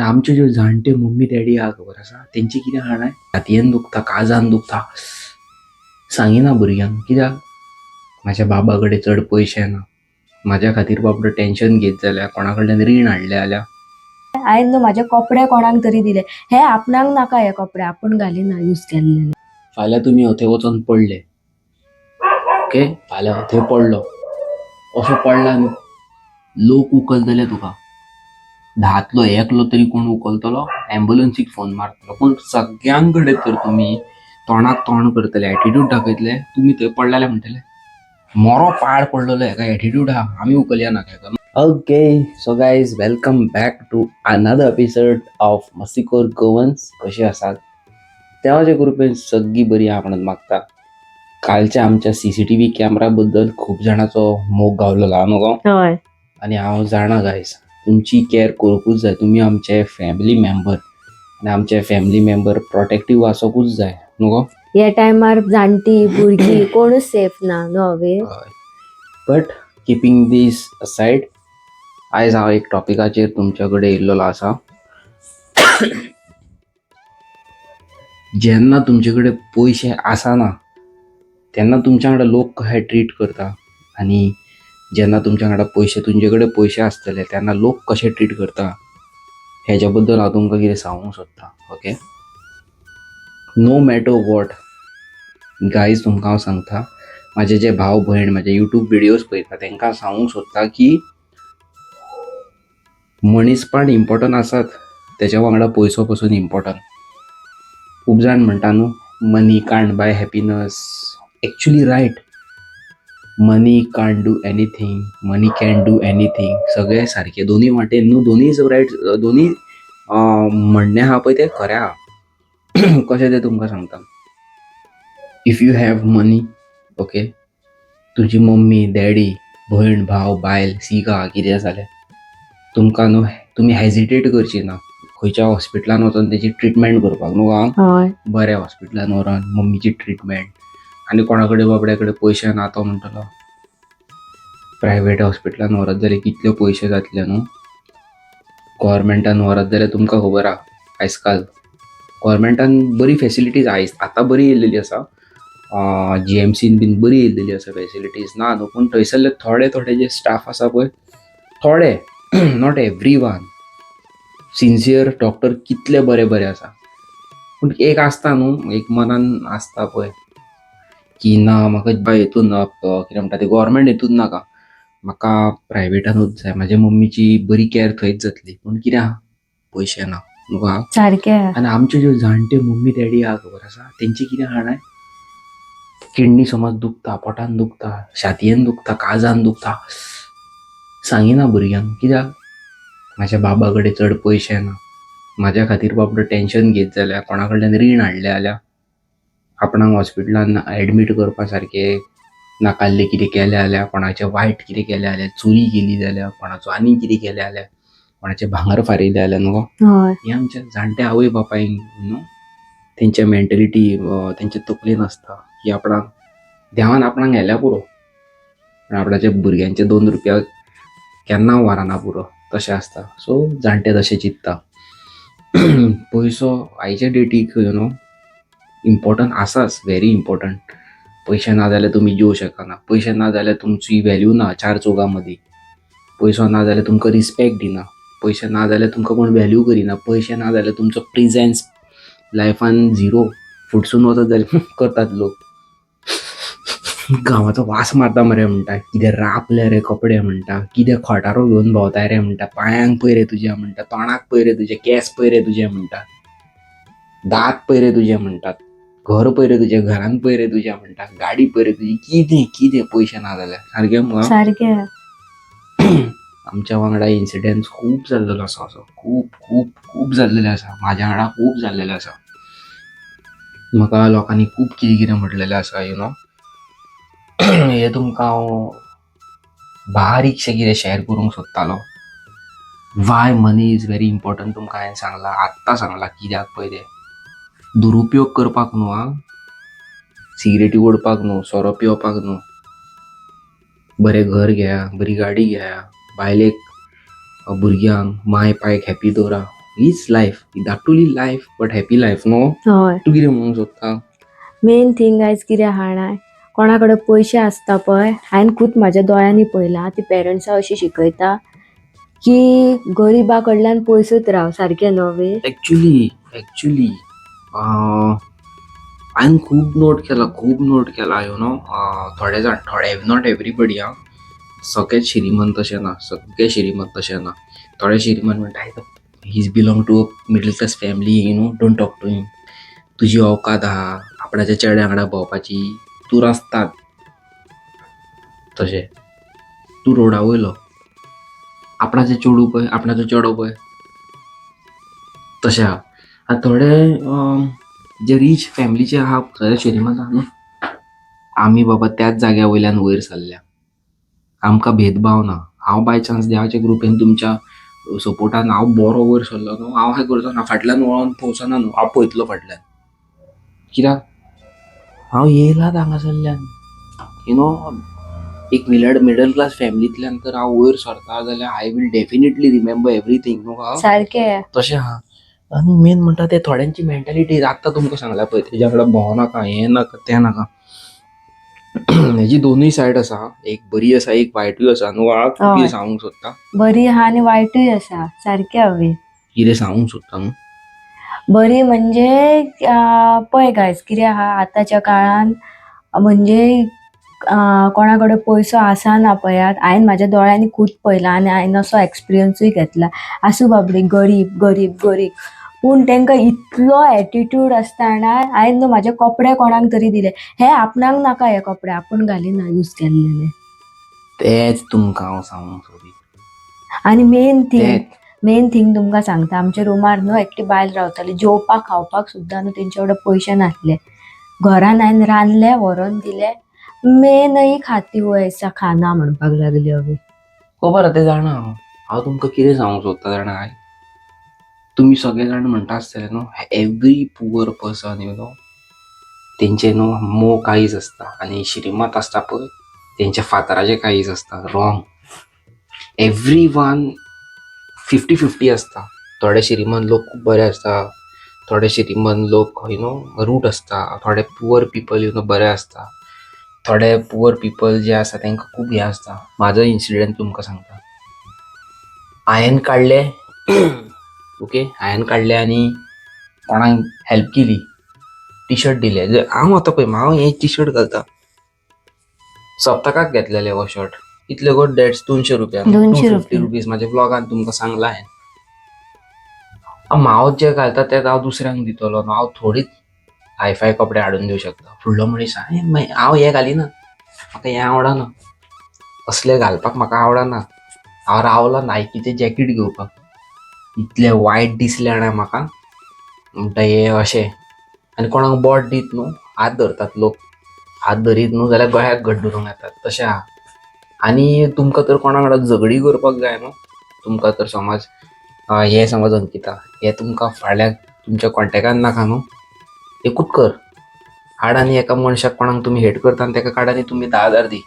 आमचे जे जाणटे मम्मी डॅडी आहा खबर आसा तेंची कितें हाणाय छातयेन दुखता काळजान दुखता सांगिना भुरग्यांक कित्याक म्हाज्या बाबा कडेन चड पयशे ना म्हाज्या खातीर बाबडो टेन्शन घेत जाल्यार कोणा कडल्यान रीण हाडलें जाल्यार हांवें न्हू म्हाजे कपडे कोणाक तरी दिले. हे आपणाक नाका, हे कपडे आपण घालिना यूज केल्ले. फाल्यां तुमी थंय वचोन पडले ओके फाल्यां थंय पडलो असो पडला न्हू लोक उखलतले तुका धातलो एकलो तरी कोण उखलतलो एम्ब्युलन्सीक फोन मारतलो पूण सगळ्यां कडेन तर तुमी तोंडाक तोंड करतले एटिट्यूड दाखयतले तुमी थंय पडलेले म्हणटले मोरो पाड पडलेलो हेका एटिट्यूड आहा आमी उखलया नाका हेका. Okay so guys welcome back to another episode of मस्तीखोर गोवन्स. कशे आसात देवाच्या कृपेन सगळी बरी आहा म्हणून मागता. कालच्या आमच्या CCTV कॅमेरा बद्दल खूप जाणांचो मोग गावलेलो हा न्हू गो. होय आणि हांव जाणा गायज तुमची केअर करूंकूच जाय. तुम्ही आमचे फॅमिली मेंबर आणि आमचे फॅमिली मेंबर प्रोटेक्टीव आसोकूच जाय न्हू गो. या टायमार जाणटी भुरगीं कोणूच सेफ ना न्हू हांवे. बट किपींग दीस असायड आयज हांव एक टॉपिकाचेर तुमच्या कडेन येयल्लो आसा. जेन्ना तुमचे कडेन पयशे आसाना तेन्ना तुमच्या वांगडा लोक कशे ट्रीट करता आनी जेन्ना तुमच्या वांगडा तुमचे कडेन पयशे आसतले तेन्ना लोक कशे ट्रीट करता हेच्या बद्दल हांव तुमकां कितें सांगूंक सोदतां. Okay no matter what guys तुमकां हांव सांगता म्हाजे जे भाव भयण म्हाजे यूट्यूब विडियोज पळयता तांकां सांगूंक सोदता की मनीसपण इम्पॉर्टंट आसात तेच्या वांगडा पयसो पसून इम्पॉर्टंट. खूब जाण म्हणटा न्हू money can't buy happiness. Actually right. Money can't do anything money can do anything सगळें सारकें दोनी वाटेन न्हू दोनी रायट दोनी म्हणणें आहा पळय तें खरें आहा. कशें तें तुमकां सांगता. If you have money okay तुजी मम्मी डॅडी भयण भाव बायल सिगा कितें जालें तुमकां न्हू तुमी हेजिटेट करची ना खंयच्या हॉस्पिटलान वचून तेची ट्रिटमेंट करपाक न्हू गांव. होय बऱ्या हॉस्पिटलान व्हरोन मम्मीची ट्रिटमेंट आनी कोणा कडेन बाबड्या कडेन पयशे ना तो म्हणटलो प्रायवेट हॉस्पिटलान व्हरत जाल्यार कितले पयशे जातले न्हू. गव्हर्मेंटान व्हरत जाल्यार तुमकां खबर आहा आयज काल गव्हर्मेंटान बरी फेसिलिटीज आतां बरी येयलेली आसा. GMCन बीन बरी येयलेली आसा फेसिलिटीज ना न्हू पूण थंयसरले थोडे जे स्टाफ आसा पळय थोडे not every one sincere doctor कितले बरे आसा पूण एक आसता न्हू एक मनान आसता पळय की ना म्हाका हेतून कितें म्हणटा ते गव्हर्मेंट हेतून नाका म्हाका प्रायवेटानूच जाय म्हाज्या मम्मीची बरी केअर थंयच जातली पूण कितें आहा पयशे ना न्हू गो. सारकें. आनी आमचे जे जाणटे मम्मी डॅडी आहा खबर आसा तेंची कितें हाणाय किडनी समज दुखता पोटान दुखता छातयेन दुखता काळजान दुखता सांगिना भुरग्यांक कित्याक म्हाज्या बाबा कडेन चड पयशे ना म्हाज्या खातीर बाबडो टेन्शन घेत जाल्यार कोणा कडल्यान रीण हाडलें जाल्यार आपणाक हॉस्पिटलान एडमीट करपा सारकें नाकाल्लें कितें केलें जाल्यार कोणाचें वायट कितें केलें जाल्यार चोरी केली जाल्यार कोणाचो आनी कितें केलें जाल्यार कोणाचें भांगर फारिल्लें जाल्यार न्हू होय हे आमच्या जाणट्या आवय बापायक न्हू तेंच्या मेंटेलिटी तेंच्या तकलेन आसता की आपणाक देवान आपणाक हेल्या पुरो पूण आपणाच्या भुरग्यांचे 2 रुपया केन्ना व्हरना पुरो तशें आसता. सो जाणटे तशें चिंत्ता. पयसो आयच्या डेटीक यू नो इम्पॉर्टंट आसाच व्हेरी इम्पॉर्टंट. पयशे ना जाल्यार तुमी जेवं शकना पयशे ना जाल्यार तुमची व्हॅल्यू ना चार चौगां मदीं. पयसो ना जाल्यार तुमकां रिस्पेक्ट दिना पयशे ना जाल्यार तुमकां कोण व्हॅल्यू करिना पयशे ना जाल्यार तुमचो प्रिझेन्स लायफान झिरो फुडसून वचत जाल्यार करतात लोक गांवाचो वास मारता मरे म्हणटा कितें रापले रे कपडे म्हणटा कितें खोटारो घेवन भोंवताय रे म्हणटा पांयांक पय रे तुज्या म्हणटा तोंडाक पय रे तुजे केंस पय रे तुजे म्हणटा दात पय रे तुजे म्हणटात घर पय रे तुजे घरान पय रे तुज्या म्हणटा गाडी पय रे तुजी कितें कितें पयशे ना जाल्यार सारकें मुगो. सारकें. आमच्या वांगडा इन्सिडेंट्स खूब जाल्लेलो आसा असो खूब खूब खूब जाल्लेले आसा म्हाज्या वांगडा खूब जाल्लेले आसा. म्हाका लोकांनी खूब कितें कितें म्हटलेलें आसा यू नो. हे तुमकां हांव बारीकशें कितें शेअर करूंक सोदतालो. Y money is very important तुमकां हांवें सांगलां आत्तां सांगलां कित्याक पळय तें दुरुपयोग करपाक न्हू आं सिगरेटी ओडपाक न्हू सोरो पिवपाक न्हू. बरें घर घेया बरी गाडी घेया बायलेक भुरग्यांक माय पायक हॅप्पी दवरा हीच लायफ, धाकटुली life but happy life no. हय तू कितें म्हणूंक सोदता? मेन थिंग आयज कितें आहा नाय, कोणा कडेन पयशे आसता पळय, हांवें खूद म्हाज्या दोळ्यांनी पळयलां, ती पेरंट्सां अशी शिकयता की गरिबा कडल्यान पयसत राव, सारकें न्हय? ऍक्च्युली हांवें खूब नोट केला यु नो. थोडे जाण, नॉट एवरीबडी हा, सगळेच श्रीमंत तशे ना. थोडे श्रीमंत म्हणटा he's belong to middle class family, you know, don't talk to him. तुजी औकात आहा आपणाच्या चेड्या वांगडा भोंवपाची, तूं रस्तात तशें, तूं रोडा वयलो, आपणाचें चेडो पळय तशें आहा. आनी थोडे जे रीच फॅमिलीचे आहा, थोडे श्रीमंत आहा न्हू, आमी बाबा त्याच जाग्या वयल्यान वयर सरल्या, आमकां भेदभाव ना. हांव बाय चान्स देवाच्या कृपेन तुमच्या सपोर्टान हांव बरो वयर सरलो न्हू, हांव काय करचो ना, फाटल्यान वळोन पळोवचोना न्हू, हांव पळयतलो फाटल्यान. कित्याक हांव येयलाच हांगासरल्यान, यु नो. एक मिडल क्लास फॅमिलींतल्यान तर हांव वयर सरता जाल्यार I will definitely remember everything न्हू. सारकें. तशें आहा. आनी मेन म्हणटा ते थोड्यांची मेंटॅलिटी आत्तां तुमकां सांगल्या पळय, तेज्या कडेन भोंवनाका, हें नाका तें नाका. हेजी दोनूय सायड आसा, एक बरी आसा एक वायटूय आसा न्हू. तूं कितें सांगूंक सोदता? बरी आहा आनी वायटूय आसा, सारकें हांवें. कितें सांगूंक सोदता न्हू? बरी म्हणजे पळय गायज कितें आहा आतांच्या काळान, म्हणजे कोणा कडेन पयसो आसाना पळयात, हांवें म्हाज्या दोळ्यांनी खूद पळयलां आनी हांवें असो एक्सपिरियन्सूय घेतला. आसूं बाबडे गरीब गरीब गरीब, पूण तांकां इतलो एटिट्यूड आसतना हांवें न्हू म्हाजे कपडे कोणाक तरी दिले. हे आपणाक नाका, हे कपडे आपूण घालिना यूज केल्लेले. तेच तुमकां हांव सांगूंक सोदी. आनी मेन थिंग तुमकां सांगता, आमच्या रुमार न्हू एकटी बायल रावताली, जेवपाक खावपाक सुद्दां न्हू तेंचे कडेन पयशे नासले. घरान हांवें रांदले, व्हरोन दिले, मैं नहीं खाती वो ऐसा खाना म्हणपाक लागली हवी. खबर आहा तें जाणा हांव तुमकां कितें सांगूंक सोदता जाणा. तुमी सगळे जाण म्हणटा आसतले न्हू, every poor person you know, तेंचे न्हू मोग काळीज आसता, आनी श्रीमंत आसता पळय तेंच्या फातराचे काळीज आसता. रॉंग. एवरीवन 50-50 आसता. थोडे श्रीमंत लोक खूब बरे आसता, थोडे श्रीमंत लोक यु नो रूट आसता, थोडे पुअर पीपल यु नो बरे आसता, थोडे पुअर पीपल जे आसा तांकां खूब हें आसता. म्हाजो इन्सिडेंट तुमकां सांगता. हांवें काडले ओके, हांवें काडले आनी कोणाक हेल्प केली, टी शर्ट दिले. हांव आतां पळय हांव हे टी शर्ट घालता, सप्तकाक घेतलेले हो शर्ट. कितले गो डेट्स ₹200. 200 रुपीज म्हाज्या ब्लॉगान तुमकां सांगला हांवें. हांव जे घालता तेच हांव दुसऱ्यांक दितलो न्हू. हांव थोडीच हायफाय कपडे हाडून दिवं शकता. फुडलो मनीस हांव हे घालिना, म्हाका हें आवडना, असले घालपाक म्हाका आवडना. हांव रावलो नायकीचें जॅकेट घेवपाक, इतले वायट दिसले जाणा म्हाका. म्हणटा हे अशें, आनी कोणाक बोट दीत न्हू हात धरतात लोक, हात धरीत न्हू जाल्यार गळ्याक घट धरूंक येतात, तशें आहा. आनी तुमकां तर कोणा वांगडा झगडी करपाक जाय न्हू, तुमकां तर समज हे समज अंकिता, हे तुमकां फाल्यां तुमच्या कॉन्टेक्टान नाका न्हू, एकूच कर, हाड आनी एका मनशाक कोणाक तुमी हेट करता आनी तेका काड आनी तुमी 10,000 दी,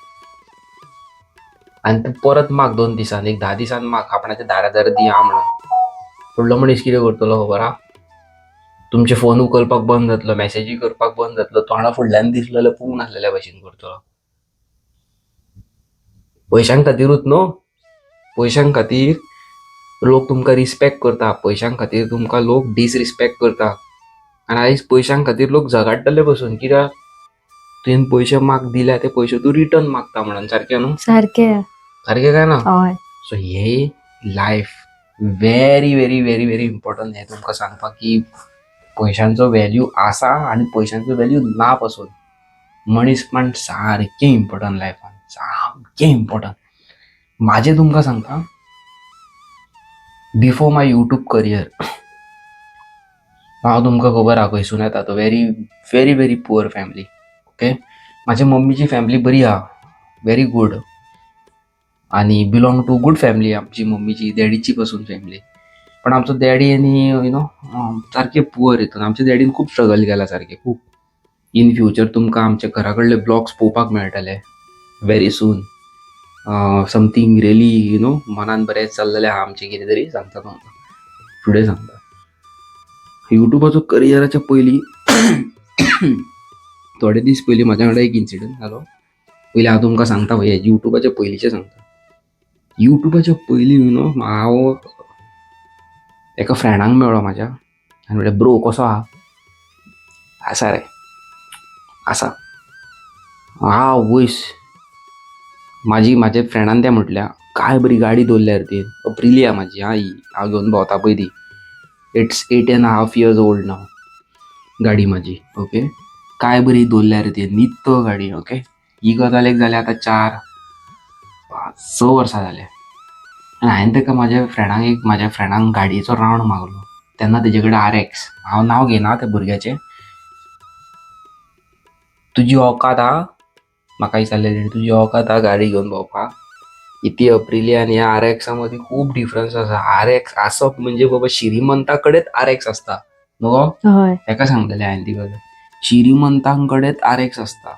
आनी तूं परत माग 2 दिसान, एक 10 दिसान माग आपणाचे 10,000 दी हा म्हणून. फुडलो मनीस कितें करतलो खबर आहा? तुमचे फोन उखलपाक बंद जातलो, मॅसेजी करपाक बंद जातलो, तोंडा फुडल्यान दिसलो जाल्यार पळोवंक नासलेल्या भशेन करतलो. पयशांक खातीरूच न्हू, पयशांक खातीर लोक तुमकां रिस्पेक्ट करता, पयशांक खातीर तुमकां लोक डिसरिस्पेक्ट करता. आनी आयज पयशांक खातीर लोक झगडटले बसून, कित्याक तुवें पयशे माग दिल्या ते पयशे तूं रिटर्न मागता म्हणून. सारकें न्हू? सारकें काय ना? हय. सो हे life very very very very important. हे तुमकां सांगपाक की पयशांचो व्हॅल्यू आसा आनी पयशांचो व्हॅल्यू ना पासून. मनीसपण सारकें इम्पॉर्टंट लायफान, सामकें इम्पॉर्टंट. म्हाजें तुमकां सांगता, बिफोर माय यूट्यूब करियर हांव तुमकां खबर आहा खंयसून येता तो, very very very poor family. Okay, म्हाज्या मम्मीची फॅमिली बरी आहा, व्हेरी गूड, आनी बिलोंग टू गूड फॅमिली आमची मम्मीची, डॅडीची पासून फॅमिली. पण आमचो डॅडी आनी यु नो सारकें पुअर हितून. आमच्या डॅडीन खूब स्ट्रगल केला सारकें खूब. इन फ्युचर तुमकां आमच्या घरा कडले ब्लॉग्स पळोवपाक मेळटले very soon. Something really you know मनान बरें चल्लेलें आहा आमचें कितें तरी, सांगता तुमकां फुडें सांगता. युट्यूबाचो करियराच्या पयलीं थोडे दीस पयलीं म्हाज्या वांगडा एक इन्सिडंट जालो. पयलीं हांव तुमकां सांगता भैया, युट्यूबाच्या पयलींचें सांगता. युट्यूबाच्या पयलीं हांव एका फ्रेंडांक मेळ्ळो म्हाज्या आनी म्हणलें ब्रो कसो आहा. आसा रे आसा. वयस म्हाज्या फ्रेंडान त्या म्हटल्या काय बरी गाडी दवरल्या रे ती, अप्रिलिया म्हाजी ही हांव घेवन भोंवता पळय ती. इट्स 8.5 years ओल्ड नाव गाडी म्हाजी. ओके, काय बरी दवरल्या रे ती, नित्तो गाडी. ओके, ही गजाल एक जाल्या आतां 4-5-6 वर्सां जाल्या. आनी हांवें ताका म्हाज्या फ्रेंडांक गाडयेचो रावंड मागलो. तेन्ना तेजे कडेन RX, हांव नांव घेयना त्या भुरग्याचें. तुजी औकात आहा, म्हाका विचारलें तेणी, तुजी औकात आहा गाडी घेवन भोंवपाक. ती अप्रिलिया आनी ह्या RX मदीं खूब डिफरन्स आसा. RX आसप म्हणजे बाबा श्रीमंता कडेच RX आसता न्हू. हय ताका सांगलेलें हांवें ती गजाल. श्रीमंतां कडेच RX आसता,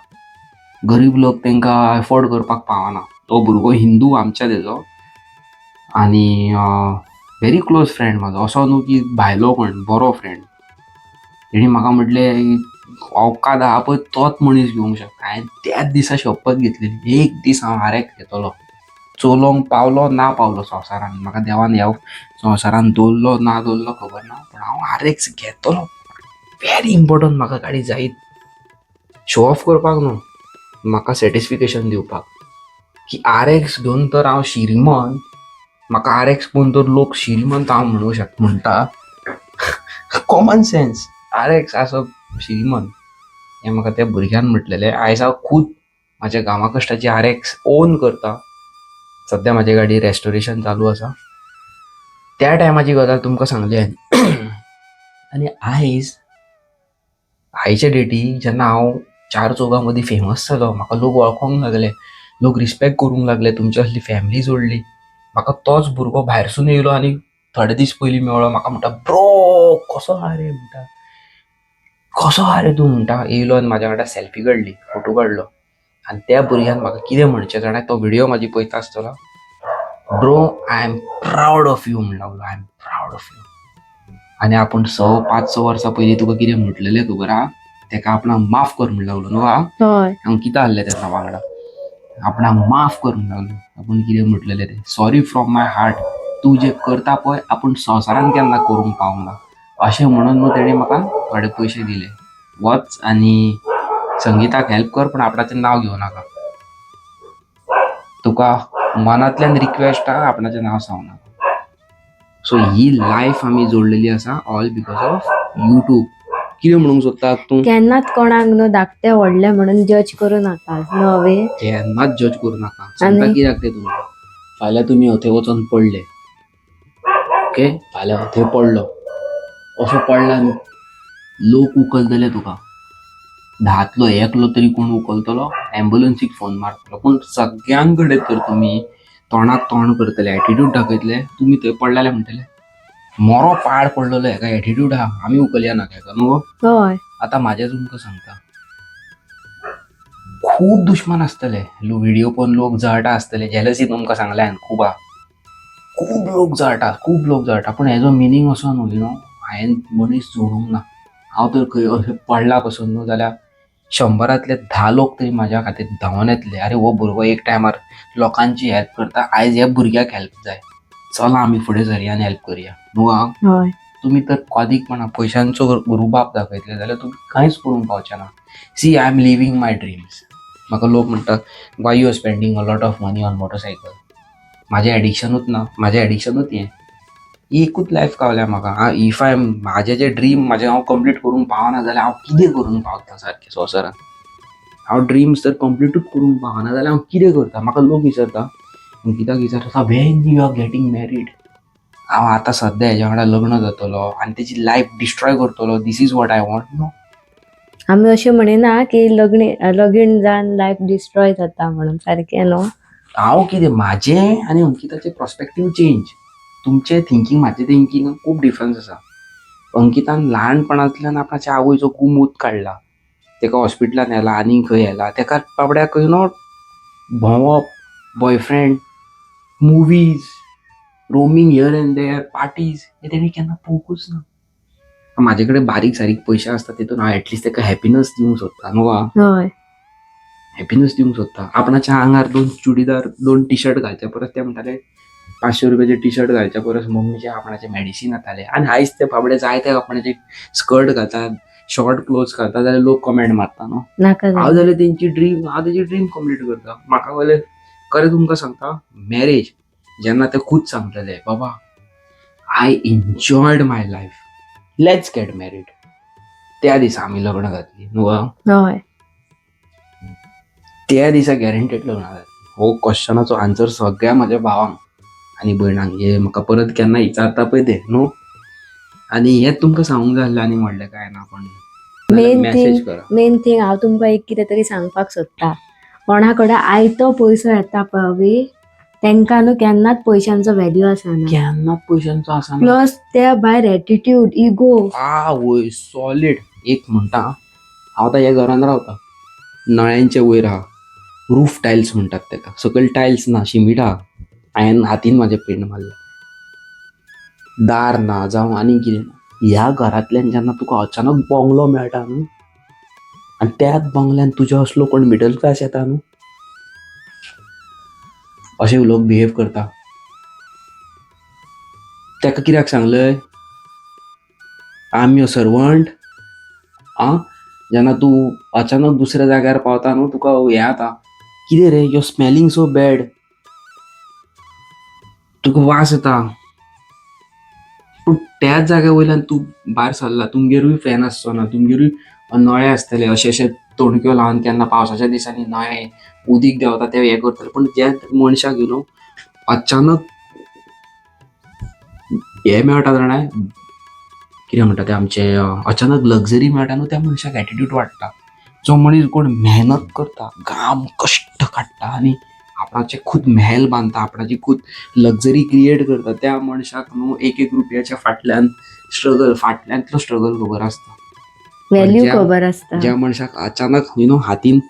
गरीब लोक तांकां एफोर्ड करपाक पावना. तो भुरगो हिंदू आमच्या तेजो आनी व्हेरी क्लोज फ्रेंड म्हाजो, असो न्हू की भायलो कोण, बरो फ्रेंड. तेणी म्हाका म्हटलें औकात आहा पळय तोच मनीस घेवंक शकता. हांवें त्याच दिसा शपथ घेतलेली, एक दीस हांव RX घेतलो. चलोवंक पावलो ना पावलो संवसारान, म्हाका देवान ह्या संवसारान दवरलो ना दवरलो खबर ना, पूण हांव RX घेतलो. व्हेरी इम्पॉर्टंट म्हाका गाडी जायत. शो ऑफ करपाक न्हू, म्हाका सॅटिस्फिकेशन दिवपाक की RX घेवन तर हांव श्रीमंत. म्हाका RX पळोवन तर लोक श्रीमंत हांव म्हणटा. कॉमन सेन्स, RX आसप श्रीमंत हें म्हाका त्या भुरग्यान म्हटलेलें. आयज हांव खूद म्हाज्या गांवा कश्टाची RX ओन करता. सद्या म्हाजी गाडी रेस्टोरेशन चालू आसा. त्या टायमाची गजाल तुमकां सांगली हांवें. आनी आयच्या डेटीक जेन्ना हांव 4 चौगां मदीं फेमस जालो, म्हाका लोक वळखोंक लागले, लोक रिस्पेक्ट करूंक लागले, तुमची असली फॅमिली जोडली. म्हाका तोच भुरगो भायरसून येयलो आनी थोडे दीस पयलीं मेळ्ळो. म्हाका म्हणटा ब्रो कसो आहा रे, म्हणटा कसो आहा रे तूं, म्हणटा. येयलो आनी म्हाज्या वांगडा सेल्फी काडली, फोटो काडलो. आनी त्या भुरग्यान म्हाका कितें म्हणचें जाणा, तो व्हिडिओ म्हाजी पळयता आसतलो. Bro I am proud of you म्हणून लागलो. I am proud of you. आनी आपूण 5-6 वर्सां पयलीं तुका कितें म्हटलेलें खबर आहा, तेका आपणाक माफ कर म्हणून लागलो न्हू. हय अंकिता आहलें तेन्ना वांगडा. आपणाक माफ कर म्हणून लागलो. आपूण कितें म्हटलेलें तें, सॉरी फ्रॉम माय हार्ट. तूं जें करता पळय आपूण संवसारान केन्ना करूंक पावूंक ना. अशें म्हणून न्हू तेणी म्हाका थोडे पयशे दिले. वच आनी संगीताक हेल्प कर, पूण आपणाचें नांव घेवं नाका. तुका मनांतल्यान रिक्वेस्ट आहा, आपणाचें नांव सांगू नाका. सो ही लायफ आमी जोडलेली आसा ऑल बिकॉज ऑफ युट्यूब. कितें म्हणूंक सोदता तूं? केन्नाच कोणाक न्हू धाकटे व्हडले म्हणून जज करूं नाका नवे. केन्नाच जज करूं नाका. सांगता कित्याक तें तुमकां, फाल्यां तुमी थंय वचून पडले, ओके, फाल्यां थंय पडलो, असो पडला न्हू, लोक उखलतले तुका. 10तलो 1 तरी कोण उखलतलो, एम्ब्युलन्सीक फोन मारतलो. पूण सगळ्यांकडे तर तुमी तोंडाक तोंड करतले, एटिट्यूड दाखयतले. तुमी थंय पडलेले म्हणटले मोरो पाड पडलेलो, हेका एटिट्यूड आहा, आमी उखलया नाका हेका न्हू. हय आतां म्हाजें तुमकां सांगता, खूब दुश्मन आसतले. व्हिडिओ पळोवन लोक जळटा आसतले. जेलसी तुमकां सांगलें हांवें खूब आहा. खूब लोक जळटा. पूण हेजो मिनींग असो न्हू, हांवें मनीस जोडूंक ना. हांव तर खंय अशें पडला पसून न्हू जाल्यार 100रांतले 10 लोक तरी म्हाज्या खातीर धांवून येतले. अरे हो भुरगो एक टायमार लोकांची हेल्प करता, आयज ह्या भुरग्याक हेल्प जाय, चला आमी फुडें सरया आनी हेल्प करया न्हू. हय तुमी तर कधीकपणा पयशांचो रुबाब दाखयतले जाल्यार तुमी कांयच करूंक पावचे ना. See I am living my dreams. म्हाका लोक म्हणटा why you are spending a lot of money on motorcycle. म्हाजें एडिक्शनूच ना, म्हाजें एडिक्शनूच हें. एकूच लायफ गावल्या म्हाका. इफ आय म्हाजें जें ड्रीम हांव कंप्लीट करूंक पावना जाल्यार हांव कितें करूंक पावता सारकें संवसारान. हांव ड्रिम्स जर कंप्लीटूच करूंक पावना जाल्यार हांव कितें करता. म्हाका लोक विचारता, कित्याक विचारता when you are getting married. हांव आतां सद्या हेज्या वांगडा लग्न जातलो आनी तेजी लायफ डिस्ट्रॉय करतलो, this is what I want. No, आमी अशें म्हणिना की लगीन जावन लायफ डिस्ट्रॉय जाता म्हणून, सारकें न्हू. हांव कितें म्हाजें आनी अंकिताचें पर्स्पेक्टीव चेंज. तुमचें थिंकींग म्हाजें थिंकींग खूब डिफरन्स आसा. अंकितान ल्हानपणांतल्यान आपणाच्या आवयचो कुमूत काडला, तेका हॉस्पिटलान व्हेला आनीक खंय व्हेला. तेका बाबड्याक भोंवप, boyfriend, movies, roaming here and there, parties, हें तेणी केन्ना पळोवंकूच ना. माझे कडेन बारीक सारीक पयशे असता तितून हांव ऍटलिस्ट ताका हॅपीनस दिवंक सोदता न्हू हय हॅपीनस दिवंक सोदता. आपणाच्या आंगार 2 चुडीदार 2 टी शर्ट घालच्या परस ते म्हणटाले 500 रुपयाचे टी शर्ट घालच्या परस मम्मीचे आपणाचे मेडिसीन येताले. आनी आयज ते बाबडे जाय ते आपणाचे स्कर्ट घालतात, शॉर्ट क्लोथ्स घालतात जाल्यार लोक कमेंट मारता न्हू. नाका हांव जालें. जाल्यार तेंची ड्रीम हांव तेजी ड्रीम कंप्लीट करता. म्हाका जाल्यार खरें तुमकां सांगता, मॅरेज जेन्ना ते खूद सांगतले बाबा I enjoyed my life, let's get married, त्या दिसा आमी लग्न घातली न्हू. हय त्या दिसा गॅरंटेड लग्न घातली. हो क्वेश्चनाचो आन्सर सगळ्या म्हाज्या भावांक आनी भयणांक हे म्हाका परत केन्ना विचारता पळय ते न्हू. आनी हें तुमकां सांगूंक जाय आसलें आनी व्हडलें काय ना, पण मेसेज करा. मेन थिंग हांव तुमकां एक कितें तरी सांगपाक सोदता. कोणा कडेन आयतो पयसो येता पळय तेंकां न्हू केन्नाच पयशांचो व्हॅल्यू आसना. केन्नाच पयशांचो आसा प्लस त्या भायर एटिट्यूड, इगो. वय सॉलिड. एक म्हणटा हांव आतां ह्या घरान रावता, नळ्यांचे वयर आहा, रूफ टायल्स म्हणटात तेका, सकयल टायल्स ना, शिमीट आहा. हांवें हातीन म्हाजे पेंट मारले, दार ना जावं आनी कितें ना. ह्या घरांतल्यान जेन्ना तुका अचानक बंगलो मेळटा न्हू, आनी त्याच बंगल्यान तुज्या असलो कोण मिडल क्लास येता न्हू, अशे लोक बिहेव करता. तेका कित्याक सांगलंय आय एम युअर सर्वंट. जेन्ना तूं अचानक दुसऱ्या जाग्यार पावता न्हू तुका हें जाता, कितें रे युअर स्मेलिंग सो बॅड, तुका वास येता. पूण त्याच जाग्या वयल्यान तूं भायर सरला, तुमगेरूय फॅन आसचो ना, तुमगेरूय नळे आसतले, अशे अशे तोणक्यो लावन केन्ना पावसाच्या दिसांनी नळे उदीक देंवता ते हें करतले. पूण ज्या मनशाक यू नो अचानक हें मेळटा जाणां, कितें म्हणटा ते आमचे अचानक लक्झरी मेळटा न्हू, त्या मनशाक एटिट्यूड वाडटा. जो मनीस कोण मेहनत करता, घाम कश्ट काडटा आनी आपणाचे खूद महल बांदता, आपणाची खूद लक्झरी क्रिएट करता, त्या मनशाक न्हू एक एक रुपयाच्या फाटल्यांतलो स्ट्रगल खबर आसता. व्हॅल्यू ज्या- खबर आसता. ज्या मनशाक अचानक यू नो हातीन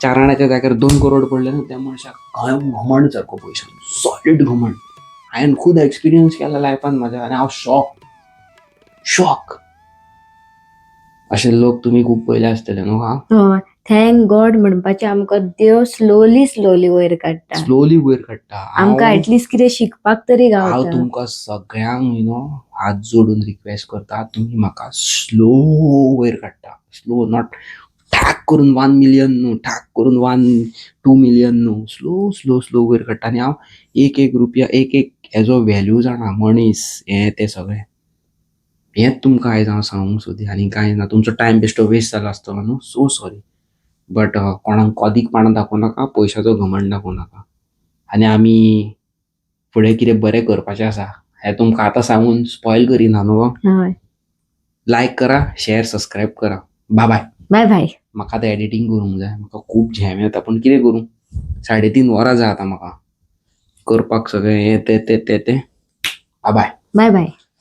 4 आण्याच्या जाग्यार 2 करोड पडले ना, त्या मनशाक घमंड सारको पयशा, सॉलिड घमंड. हांवें खूद एक्सपिरियन्स केला लायफान म्हाज्या, आनी हांव शॉक. असे लोक तुम्ही खूप पयले आसतले न्हू. हय थँक गॉड म्हणपाचे आमकां देव स्लोली वयर काडटा. स्लोली वयर काडटा. आमकां ऍटलिस्ट कितें शिकपाक तरी हांव गावता. तुमकां सगळ्यांक यू नो हात जोडून रिक्वेस्ट करता, तुम्ही म्हाका स्लो वयर काडटा. स्लो, नॉट ठाक करून 1 मिलियन न्हू, ठाक करून 1-2 मिलियन न्हू, स्लो वयर काडटा. आनी हांव एक एक रुपया एक हेजो व्हॅल्यू जाणा, मनीस हें तें सगळें हेंच तुमकां आयज हांव सांगूंक सोदी. आनी कांय ना, तुमचो टायम बेश्टो वेस्ट जालो आसतलो न्हू, सो सॉरी. बट कोणाक कॉदीकपणां दाखोवं नाका, पयशाचो घमंड दाखोवं नाका. आनी आमी फुडें कितें बरें करपाचें आसा हें तुमकां आतां सांगून स्पॉयल करिना न्हू. हय लायक करा, शेअर, सबस्क्राईब करा. Bye bye. Bye bye. म्हाका आतां एडिटींग करूंक जाय, म्हाका खूब झेम येता, पूण कितें करूं, 3.5 वरां जाय आतां म्हाका करपाक सगळें हें तें. Bye bye. Bye bye.